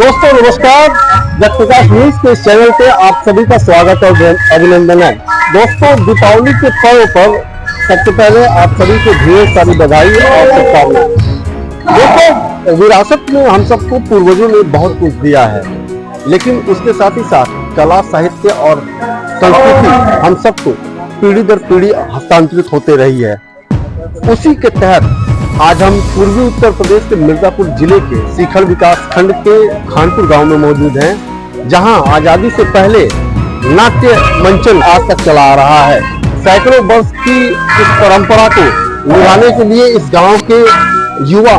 दोस्तों नमस्कार, जग प्रकाश न्यूज के इस चैनल पे आप सभी का स्वागत और अभिनंदन है। दोस्तों दीपावली के पर्व पर सबसे पहले आप सभी को ढेर सारी बधाई और शुभकामनाएं। दोस्तों विरासत में हम सबको पूर्वजों ने बहुत कुछ दिया है, लेकिन उसके साथ ही साथ कला साहित्य और संस्कृति हम सबको पीढ़ी दर पीढ़ी हस्तांतरित होते रही है। उसी के तहत आज हम पूर्वी उत्तर प्रदेश के मिर्जापुर जिले के सीखर विकास खंड के खानपुर गांव में मौजूद हैं, जहां आजादी से पहले नाट्य मंचन आज तक चला आ रहा है। सैकड़ों वर्ष की इस परंपरा को निभाने के लिए इस गांव के युवा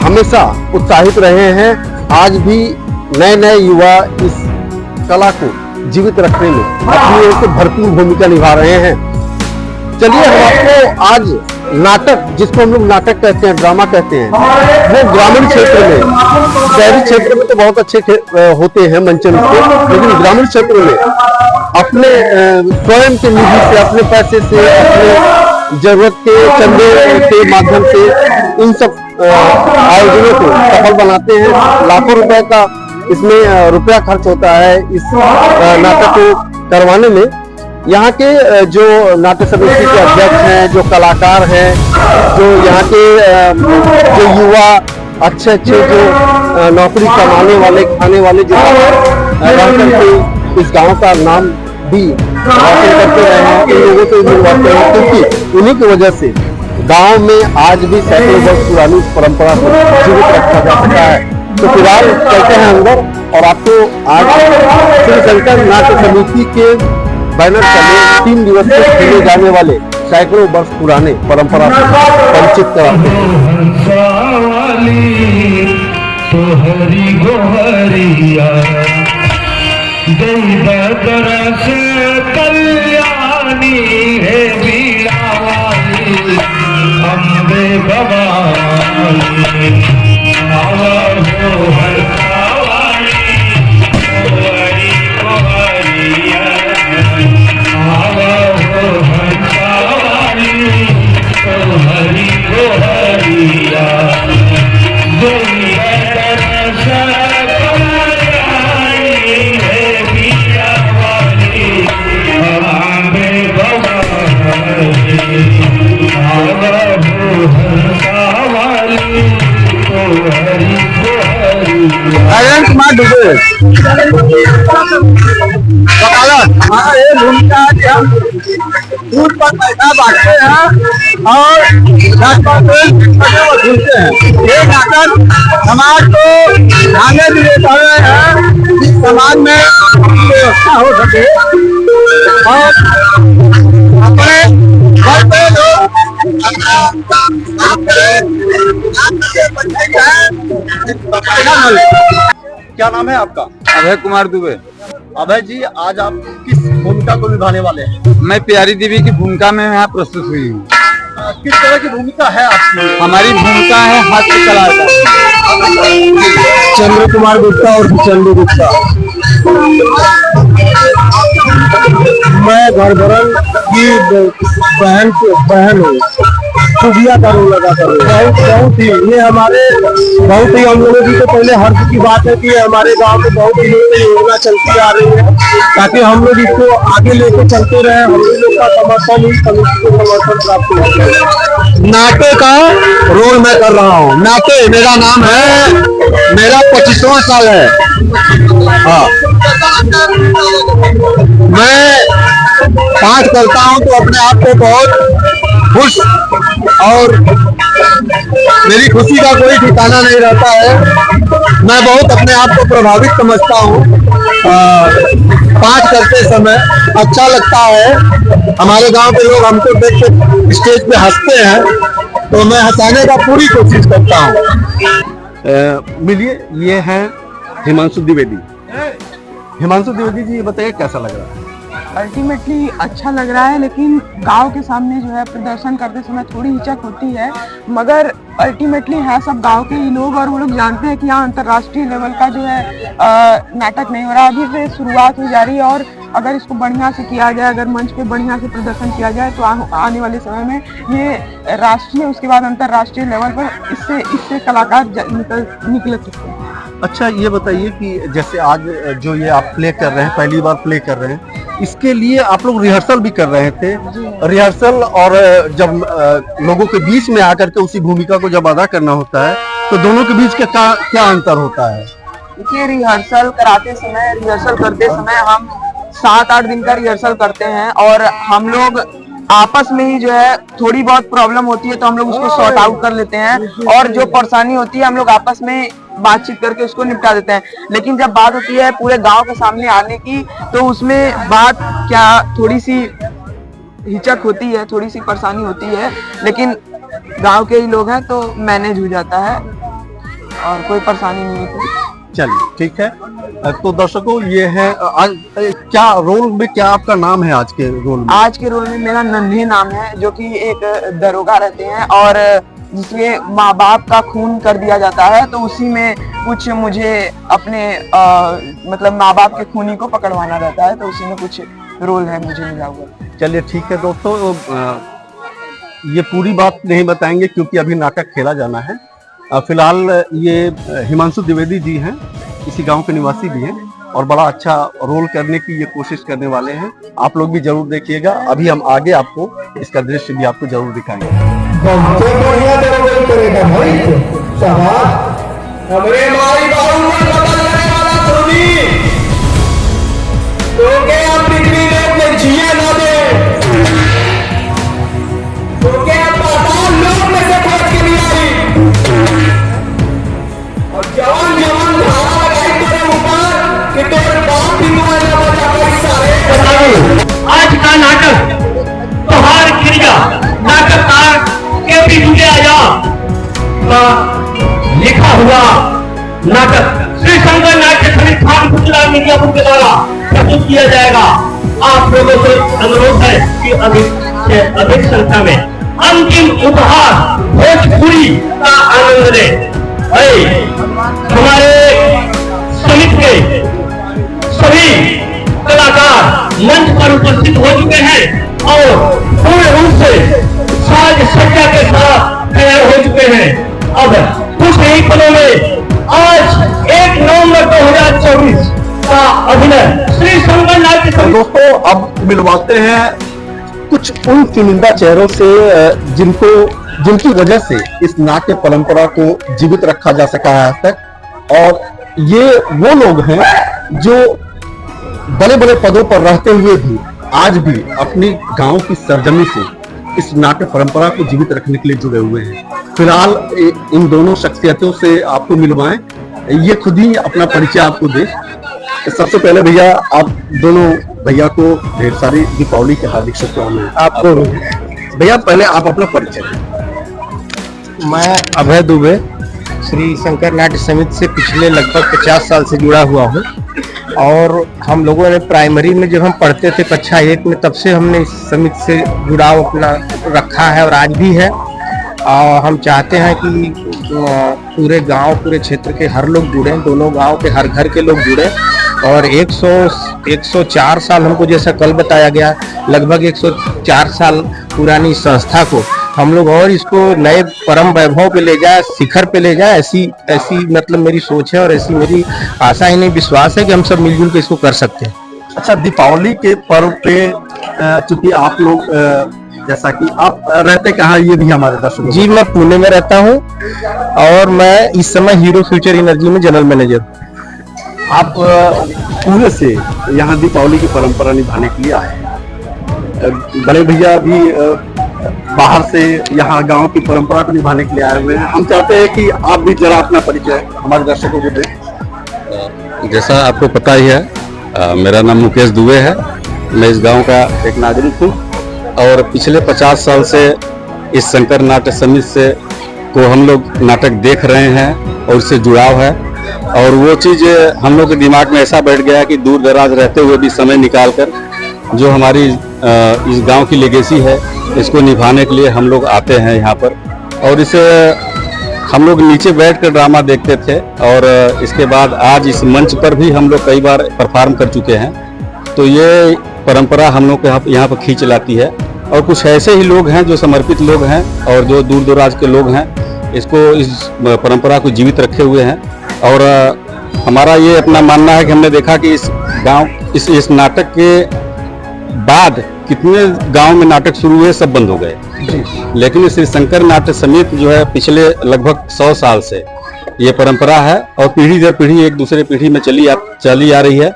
हमेशा उत्साहित रहे हैं। आज भी नए नए युवा इस कला को जीवित रखने में अपनी ओर से भरपूर भूमिका निभा रहे हैं। चलिए हम आपको आज नाटक, जिसको हम लोग नाटक कहते हैं, ड्रामा कहते हैं, वो ग्रामीण क्षेत्र में, शहरी क्षेत्र में तो बहुत अच्छे होते हैं मंचन के, लेकिन ग्रामीण क्षेत्र में अपने स्वयं के निधि से, अपने पैसे से, अपने जरूरत के चंदे के माध्यम से इन सब आयोजनों को सफल बनाते हैं। लाखों रुपए का इसमें रुपया खर्च होता है इस नाटक को करवाने में। यहाँ के जो नाट्य समिति के अध्यक्ष हैं, जो कलाकार हैं, जो यहाँ के जो युवा अच्छे जो नौकरी कमाने वाले, खाने वाले जो करके इस गांव का नाम भी हासिल करते रहे हैं, इन लोगों से मिलवाते हैं, क्योंकि उन्हीं की वजह से गांव में आज भी सैकड़ों वर्ष पुरानी इस परंपरा को जीवित रखा जा सका है। तो फिलहाल चलते हैं अंदर और आपको आज श्री शंकर नाट्य समिति के बैनर तले 3 दिवस से खेले जाने वाले सैकड़ों वर्ष पुराने परंपरा से परिचित कराते हैं। कुमार दुबे ये भूमिका है कि हम दूध पर पैसा बांटते हैं और वसूलते हैं। ये नाटक समाज को आगे भी लेता है कि समाज में व्यवस्था हो सके और अपने घर पे लोग क्या नाम है आपका? अभय कुमार दुबे। अभय जी, आज आप किस भूमिका को निभाने वाले हैं? मैं प्यारी देवी की भूमिका में यहाँ प्रस्तुत हुई हूँ। किस तरह की भूमिका है आपकी? हमारी भूमिका है हास्य कलाकार। चंद्र कुमार गुप्ता और चंदू गुप्ता। मैं घरभरन की बहन हूँ, खुदिया का रोल लगा कर बहुत ही ये हमारे बहुत ही हम लोगों की तो पहले हर्ष की बात है कि हमारे गांव में बहुत ही योजना चलती आ रही है, ताकि हम लोग इसको आगे लेके चलते रहे। हम लोग का समर्थन ही समिति को समर्थन प्राप्त हो। नाटे का रोल मैं कर रहा हूँ। नाटे मेरा नाम है, मेरा 25वां साल है। हाँ, मैं पाठ करता हूँ तो अपने आप को बहुत खुश, और मेरी खुशी का कोई ठिकाना नहीं रहता है। मैं बहुत अपने आप को प्रभावित समझता हूँ। पाठ करते समय अच्छा लगता है। हमारे गांव के लोग हमको देख के स्टेज पे हंसते हैं, तो मैं हंसाने का पूरी कोशिश करता हूँ। मिलिए, ये है हिमांशु द्विवेदी। हिमांशु द्विवेदी जी, ये बताइए कैसा लग रहा है? अल्टीमेटली अच्छा लग रहा है, लेकिन गांव के सामने जो है प्रदर्शन करते समय थोड़ी हिचक होती है, मगर अल्टीमेटली है सब गांव के ही लोग और वो लोग जानते हैं कि यहाँ अंतर्राष्ट्रीय लेवल का जो है नाटक नहीं हो रहा। अभी से शुरुआत हो जा रही है और अगर इसको बढ़िया से किया जाए, अगर मंच पे बढ़िया से प्रदर्शन किया जाए तो आने वाले समय में ये राष्ट्रीय, उसके बाद अंतर्राष्ट्रीय लेवल पर इससे कलाकार निकल सकते हैं। अच्छा ये बताइए कि जैसे आज जो ये आप प्ले कर रहे हैं, पहली बार प्ले कर रहे हैं, इसके लिए आप लोग रिहर्सल भी कर रहे थे। रिहर्सल और जब लोगों के बीच में आकर के उसी भूमिका को जब अदा करना होता है तो दोनों के बीच क्या अंतर होता है? देखिए, रिहर्सल करते समय हम 7-8 दिन का रिहर्सल करते हैं और हम लोग आपस में ही जो है थोड़ी बहुत प्रॉब्लम होती है तो हम लोग उसको सॉर्ट आउट कर लेते हैं और जो परेशानी होती है हम लोग आपस में बातचीत करके उसको निपटा देते हैं। लेकिन जब बात होती है पूरे गांव के सामने आने की तो उसमें बात क्या थोड़ी सी हिचक होती है, थोड़ी सी परेशानी होती है, लेकिन गांव के ही लोग हैं तो मैनेज हो जाता है और कोई परेशानी नहीं होती। चलिए ठीक है। तो दर्शकों ये है आज क्या रोल में, क्या आपका नाम है आज के रोल में? आज के रोल में मेरा नन्हे नाम है, जो कि एक दरोगा रहते हैं और जिसमें माँ बाप का खून कर दिया जाता है तो उसी में कुछ मुझे अपने मतलब माँ बाप के खूनी को पकड़वाना रहता है, तो उसी में कुछ रोल है मुझे मिला हुआ। चलिए ठीक है दोस्तों, ये पूरी बात नहीं बताएंगे क्योंकि अभी नाटक खेला जाना है। फिलहाल ये हिमांशु द्विवेदी जी हैं, इसी गांव के निवासी भी हैं और बड़ा अच्छा रोल करने की ये कोशिश करने वाले हैं। आप लोग भी जरूर देखिएगा। अभी हम आगे आपको इसका दृश्य भी आपको जरूर दिखाएंगे। हमरे माई बाबू में बदलने वाला सुनी तो क्या पृथ्वी में जिया ना दे तो क्या पाताल लोक में से खोज के लिए आई और जवान जवान धारा लगाई तेरे ऊपर कि तेरे बाप भी तुम्हारे बचा कर सारे आज का नाटक त्योहार क्रिया नाटककार के भी जुड़े आया लिखा हुआ नाटक श्री शंकर नाट्य समिति खान गुजरात मीडिया ग्रुप के द्वारा प्रस्तुत किया जाएगा। आप लोगों से अनुरोध है कि अधिक से अधिक संख्या में अंतिम उपहार भोजपुरी का आनंद लें। हमारे समिति के सभी कलाकार मंच पर उपस्थित हो चुके हैं और पूर्ण रूप से साज सज्जा के साथ तैयार हो चुके हैं। अब कुछ ही पलों में आज 1 नवंबर 2024 का अभिनय श्री शंकर नाट्य समिति। दोस्तों अब मिलवाते हैं कुछ उन चुनिंदा चेहरों से जिनकी वजह से इस नाट्य परंपरा को जीवित रखा जा सका है आज तक, और ये वो लोग हैं जो बड़े बड़े पदों पर रहते हुए भी आज भी अपनी गांव की सरजमी से इस नाट्य परंपरा को जीवित रखने के लिए जुड़े हुए हैं। फिलहाल इन दोनों शख्सियतों से आपको मिलवाएं, ये खुद ही अपना परिचय आपको दे। सबसे पहले भैया, आप दोनों भैया को ढेर सारी दीपावली के हार्दिक शुभकामनाएं। आपको भैया पहले आप अपना परिचय दें। मैं अभय दुबे श्री शंकर नाट्य समिति से पिछले लगभग 50 साल से जुड़ा हुआ हूँ और हम लोगों ने प्राइमरी में जब हम पढ़ते थे कक्षा 1 में, तब से हमने इस समिति से जुड़ाव अपना रखा है और आज भी है। और हम चाहते हैं कि पूरे गांव, पूरे क्षेत्र के हर लोग जुड़े, दोनों गांव के हर घर के लोग जुड़े और 104 साल हमको जैसा कल बताया गया, लगभग 104 साल पुरानी संस्था को हम लोग और इसको नए परम वैभव पे ले जाए, शिखर पे ले जाए, ऐसी मतलब मेरी सोच है और ऐसी मेरी आशा ही नहीं विश्वास है कि हम सब मिलजुल के इसको कर सकते हैं। अच्छा, दीपावली के पर्व पे चूंकि आप लोग जैसा कि आप रहते कहाँ, ये भी हमारे दर्शक जी, मैं पुणे में रहता हूँ और मैं इस समय हीरो फ्यूचर एनर्जी में जनरल मैनेजर। आप पुणे से यहाँ दीपावली की परंपरा निभाने के लिए आए हैं। बड़े भैया भी बाहर से यहाँ गांव की परंपरा को निभाने के लिए आए हुए हैं। हम चाहते हैं कि आप भी जरा अपना परिचय हमारे दर्शकों को दें। जैसा आपको पता ही है, मेरा नाम मुकेश दुबे है। मैं इस गांव का एक नागरिक हूँ और पिछले 50 साल से इस शंकर नाट्य समिति से को हम लोग नाटक देख रहे हैं और इससे जुड़ाव है। और वो चीज़ हम लोग के दिमाग में ऐसा बैठ गया कि दूर दराज रहते हुए भी समय निकाल कर जो हमारी इस गांव की लेगेसी है, इसको निभाने के लिए हम लोग आते हैं यहाँ पर। और इसे हम लोग नीचे बैठ कर ड्रामा देखते थे और इसके बाद आज इस मंच पर भी हम लोग कई बार परफॉर्म कर चुके हैं। तो ये परंपरा हम लोग को यहाँ पर खींच लाती है और कुछ ऐसे ही लोग हैं जो समर्पित लोग हैं और जो दूर दराज के लोग हैं, इसको इस परंपरा को जीवित रखे हुए हैं। और हमारा ये अपना मानना है कि हमने देखा कि इस नाटक के बाद कितने गांव में नाटक शुरू हुए, सब बंद हो गए। लेकिन श्री शंकर नाट्य समिति जो है पिछले लगभग 100 साल से ये परंपरा है और पीढ़ी दर पीढ़ी एक दूसरे पीढ़ी में चली आ रही है।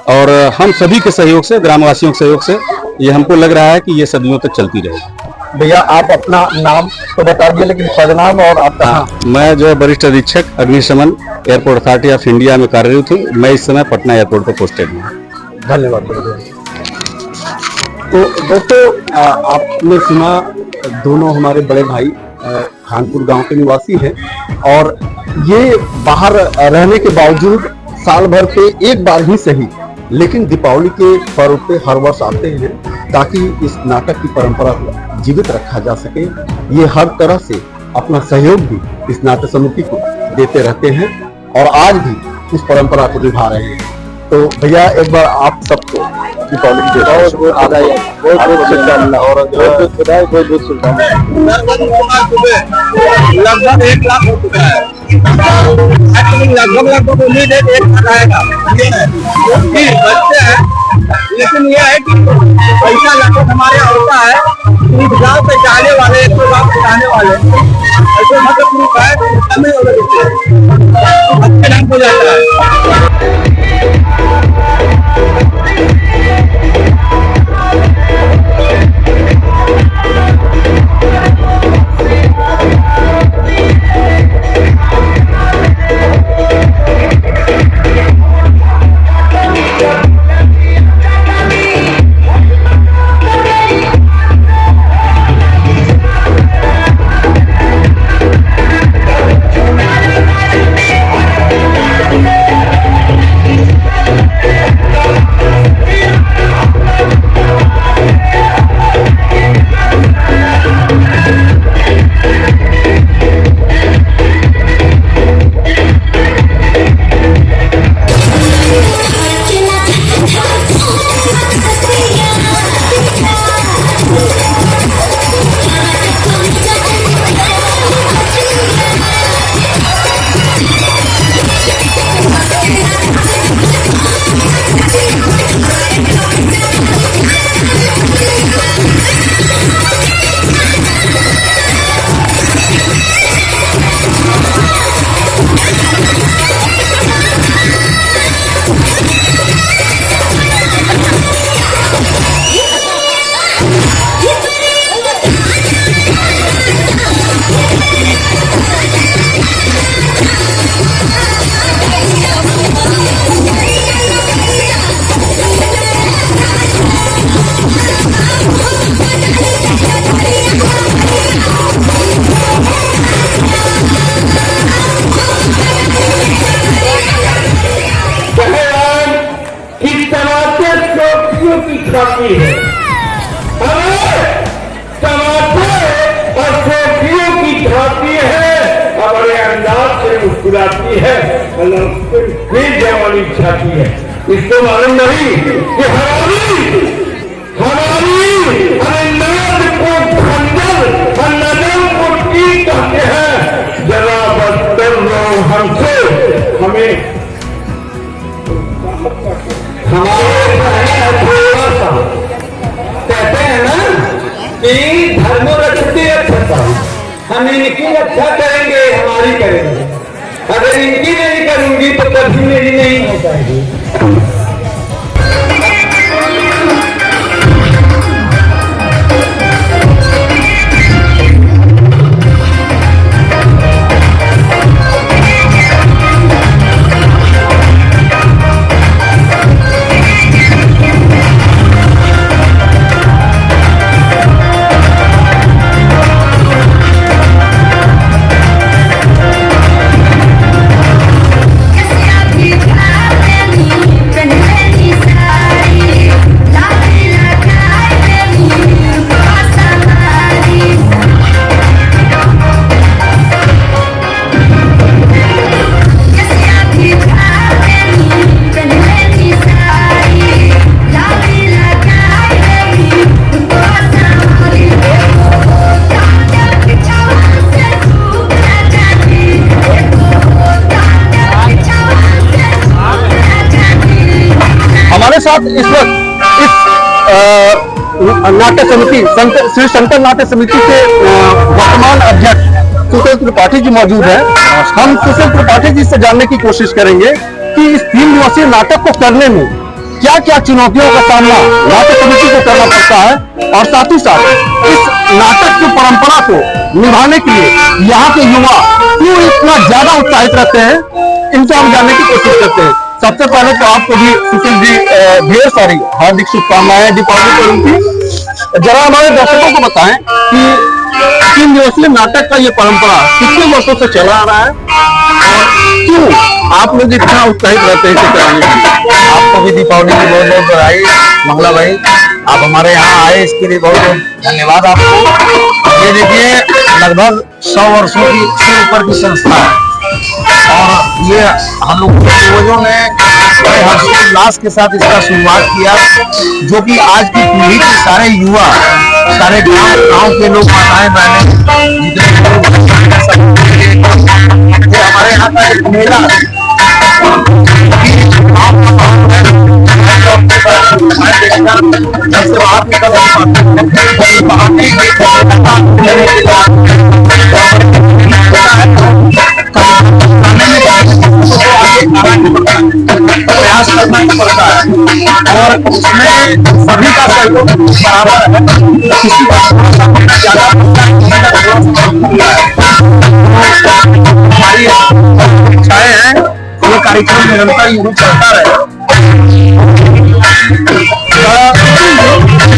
और हम सभी के सहयोग से, ग्रामवासियों के सहयोग से ये हमको लग रहा है कि ये सदियों तक चलती रहेगी। भैया आप अपना नाम तो बता दिए, लेकिन पदनाम और आपका? मैं जो है वरिष्ठ अधीक्षक अग्निशमन एयरपोर्ट अथॉरिटी ऑफ इंडिया में कार्यरत हूँ। मैं इस समय पटना एयरपोर्ट पर पोस्टेड हूँ। धन्यवाद। तो दोस्तों आपने सुना, दोनों हमारे बड़े भाई खानपुर गांव के निवासी हैं और ये बाहर रहने के बावजूद साल भर पे एक बार ही सही, लेकिन दीपावली के पर्व पे हर वर्ष आते हैं ताकि इस नाटक की परंपरा को जीवित रखा जा सके। ये हर तरह से अपना सहयोग भी इस नाट्य समिति को देते रहते हैं और आज भी उस परंपरा को निभा रहे हैं। तो भैया एक बार आप सबको दीपावली की बहुत बहुत बधाई, बहुत बहुत शुभकामनाएं और बहुत बधाई, बहुत बहुत शुभकामनाएं। लगभग 1 लाख हो चुका है। लगभग उम्मीद है 1 लाख आएगा। बच्चे हैं, लेकिन ये है कि पैसा लगभग हमारे होता है 30 गाँव पे जाने वाले, 100 गाँव पे जाने वाले, ऐसे मतलब ग्रुप है, अच्छे ढंग हो जाता है। खाती है, टमाटर और सब्जियों की खाती है, हमारे अंदाज से मुस्कुराती है, फिर जवानी छाती है। इसको मालूम नहीं कि हमारी अनाज को खंडर और नजर को की कहते हैं। जरा बदतर लो हमसे, हमें कहते हैं ना कि धर्म रखते अच्छा, हम इनकी रक्षा करेंगे, हमारी करेंगे। अगर इनकी नहीं करूंगी तो कभी मेरी नहीं हो पाएगी। Yes, साथ इस वक्त इस नाट्य समिति श्री शंकर नाट्य समिति के वर्तमान अध्यक्ष सुशील त्रिपाठी जी मौजूद है। हम सुशील त्रिपाठी जी से जानने की कोशिश करेंगे कि इस 3 दिवसीय नाटक को करने में क्या क्या चुनौतियों का सामना नाट्य समिति को करना पड़ता है और साथ ही साथ इस नाटक की परंपरा को निभाने के लिए यहाँ के युवा क्यों इतना ज्यादा उत्साहित रहते हैं, इनसे हम जानने की कोशिश करते हैं। सबसे पहले तो आपको भी सुशील जी ढेर सारी हार्दिक शुभकामनाएं दीपावली पर्व की। जरा हमारे दर्शकों को बताएं कि 3 दिवसीय नाटक का ये परंपरा कितने वर्षों से चला आ रहा है और क्यों आप लोग इतना उत्साहित रहते हैं इसे कराने के लिए। आपको भी दीपावली की बहुत बहुत बधाई मंगला भाई, आप हमारे यहाँ आए इसके लिए बहुत बहुत धन्यवाद आपको। ये देखिए लगभग 100 वर्षों की से ऊपर की संस्था है और ये हम लोग पूर्वजों ने बड़े हर्षोल्लास के साथ इसका शुरुआत किया, जो कि आज की पीढ़ी के सारे युवा, सारे गांव के लोग, माताएं बहनें, जितने हमारे यहाँ का एक मेला प्रयास करना ही पड़ता है और उसमें सभी का सहयोग बराबर है। किसी का ज्यादा हमारी इच्छाएं हैं ये कार्यक्रम निरंतर यूं चलता रहे।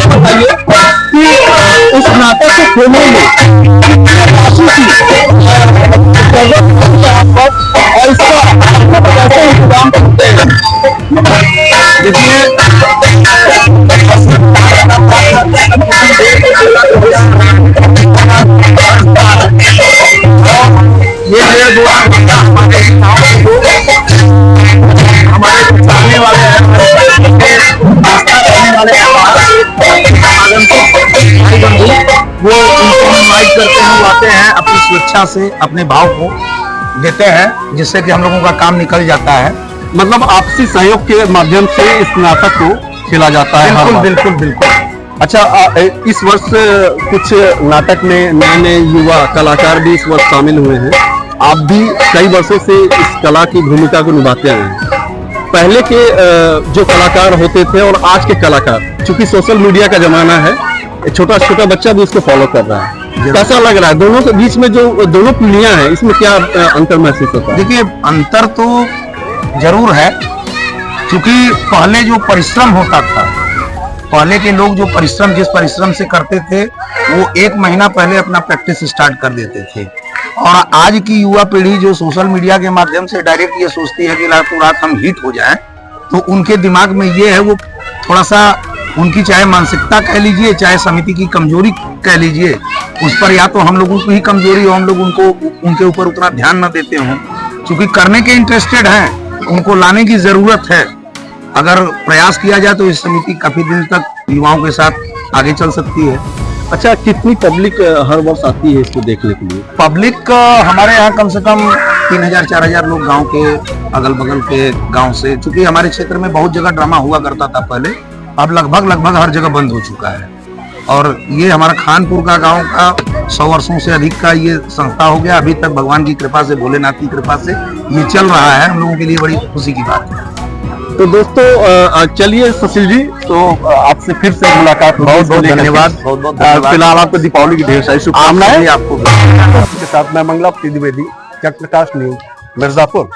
बताइए कि उस नाटक को खोलने में और इसका कैसे इंतजाम करते हैं। देखिए ये 1.5 हमारे चाहने वाले हैं, वो उनको इनवाइट करते हैं, वो आते हैं अपनी स्वेच्छा से अपने भाव को देते हैं, जिससे कि हम लोगों का काम निकल जाता है। मतलब आपसी सहयोग के माध्यम से इस नाटक को खेला जाता है। बिल्कुल बिल्कुल बिल्कुल। अच्छा, इस वर्ष कुछ नाटक में नए नए युवा कलाकार भी इस वर्ष शामिल हुए हैं। आप भी कई वर्षों से इस कला की भूमिका को निभाते आए हैं। पहले के जो कलाकार होते थे और आज के कलाकार, चूंकि सोशल मीडिया का जमाना है, छोटा छोटा बच्चा भी इसको फॉलो कर रहा है, कैसा लग रहा है? दोनों के बीच में जो दोनों पीढ़ियां हैं, इसमें क्या अंतर महसूस होता है? देखिए अंतर तो जरूर है, क्योंकि पहले जो परिश्रम होता था, पहले के लोग जो परिश्रम जिस परिश्रम से करते थे वो 1 महीना पहले अपना प्रैक्टिस स्टार्ट कर देते थे। और आज की युवा पीढ़ी जो सोशल मीडिया के माध्यम से डायरेक्ट ये सोचती है कि रातों रात हम हिट हो जाएं, तो उनके दिमाग में ये है, वो थोड़ा सा उनकी चाहे मानसिकता कह लीजिए, चाहे समिति की कमजोरी कह लीजिए, उस पर या तो हम लोगों की कमजोरी हो, हम लोग उनके ऊपर उतना ध्यान न देते हों। क्योंकि करने के इंटरेस्टेड हैं, उनको लाने की जरूरत है। अगर प्रयास किया जाए तो इस समिति काफी दिन तक युवाओं के साथ आगे चल सकती है। अच्छा, कितनी पब्लिक हर वर्ष आती है इसको देखने के लिए? पब्लिक हमारे यहाँ कम से कम 3000-4000 लोग गांव के अगल बगल के गांव से, चूंकि हमारे क्षेत्र में बहुत जगह ड्रामा हुआ करता था पहले, अब लगभग हर जगह बंद हो चुका है। और ये हमारा खानपुर का गांव का 100 वर्षों से अधिक का ये संस्था हो गया। अभी तक भगवान की कृपा से, भोलेनाथ की कृपा से ये चल रहा है। हम लोगों के लिए बड़ी खुशी की बात है। तो दोस्तों चलिए सुशील जी, तो आपसे फिर से मुलाकात। बहुत बहुत धन्यवाद। फिलहाल आपको दीपावली की ढेर सारी शुभकामनाएं। आपको के साथ मैं मंगला द्विवेदी, जगप्रकाश न्यूज, मिर्जापुर।